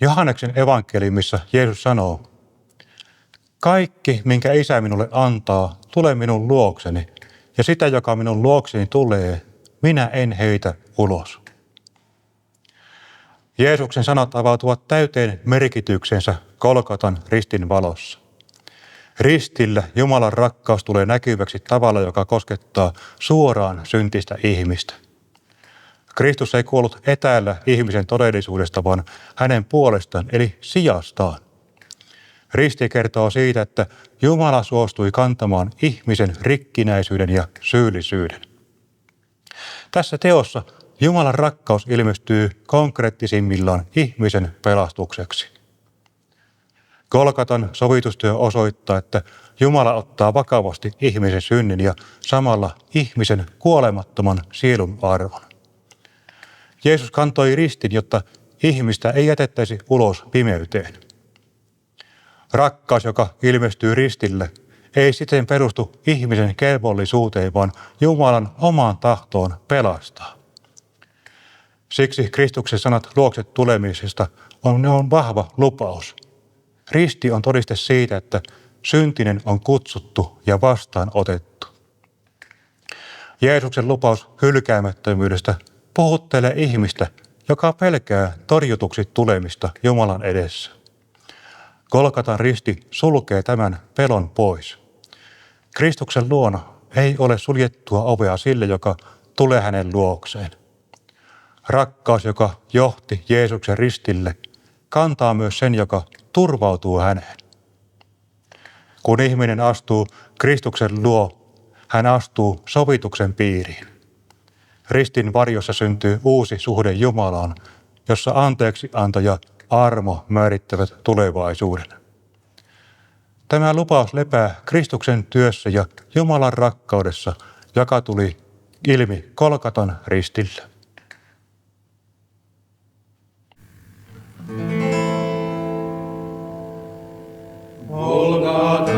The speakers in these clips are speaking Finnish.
Johanneksen evankeliumissa Jeesus sanoo, kaikki, minkä Isä minulle antaa, tulee minun luokseni, ja sitä, joka minun luokseni tulee, minä en heitä ulos. Jeesuksen sanat avautuvat täyteen merkityksensä Golgatan ristin valossa. Ristillä Jumalan rakkaus tulee näkyväksi tavalla, joka koskettaa suoraan syntistä ihmistä. Kristus ei kuollut etäällä ihmisen todellisuudesta, vaan hänen puolestaan, eli sijastaan. Risti kertoo siitä, että Jumala suostui kantamaan ihmisen rikkinäisyyden ja syyllisyyden. Tässä teossa Jumalan rakkaus ilmestyy konkreettisimmillaan ihmisen pelastukseksi. Golgatan sovitustyö osoittaa, että Jumala ottaa vakavasti ihmisen synnin ja samalla ihmisen kuolemattoman sielun arvon. Jeesus kantoi ristin, jotta ihmistä ei jätettäisi ulos pimeyteen. Rakkaus, joka ilmestyy ristille, ei siten perustu ihmisen kelvollisuuteen, vaan Jumalan omaan tahtoon pelastaa. Siksi Kristuksen sanat luokse tulemisesta on vahva lupaus. Risti on todiste siitä, että syntinen on kutsuttu ja vastaanotettu. Jeesuksen lupaus hylkäämättömyydestä puhuttelee ihmistä, joka pelkää torjutuksi tulemista Jumalan edessä. Golgatan risti sulkee tämän pelon pois. Kristuksen luona ei ole suljettua ovea sille, joka tulee hänen luokseen. Rakkaus, joka johti Jeesuksen ristille, kantaa myös sen, joka turvautuu häneen. Kun ihminen astuu Kristuksen luo, hän astuu sovituksen piiriin. Ristin varjossa syntyy uusi suhde Jumalaan, jossa anteeksianto ja armo määrittävät tulevaisuuden. Tämä lupaus lepää Kristuksen työssä ja Jumalan rakkaudessa, joka tuli ilmi Golgatan ristillä.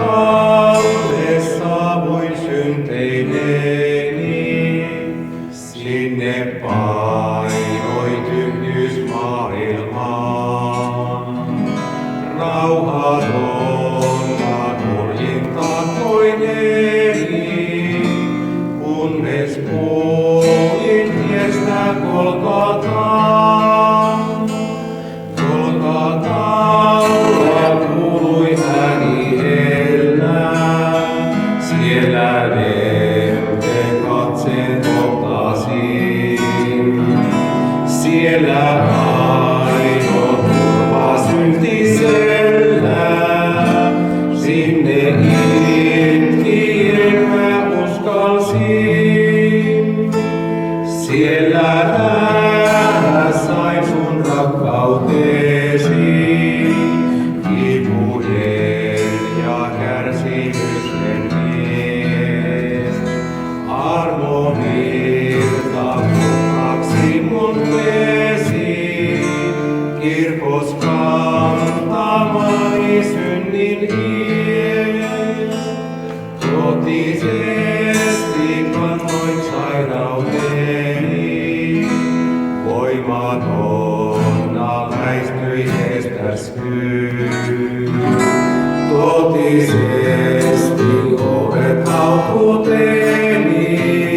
Golgatalle saavuin synteineni, sinne painoi tyhjyys maailmaan. Rauhatonna nurjinta koineni, kunnes kuulin tiestä Golgataan. Golgatalle kuului ääni hellää, siellä leuteen katseen kohtasin. Siellä aino turva syntisellä, sinne itkien mä uskalsin. Siellä nähdä sain sun rakkautesi, kipujen ja kärsimysten mies. Armo virta puhtaksi mun vesi, kirkos kantamani synnin ies. Totisesti kannoin sairauteni, voimatonna väistyi kestäskyy. Totisesti olet autuuteni,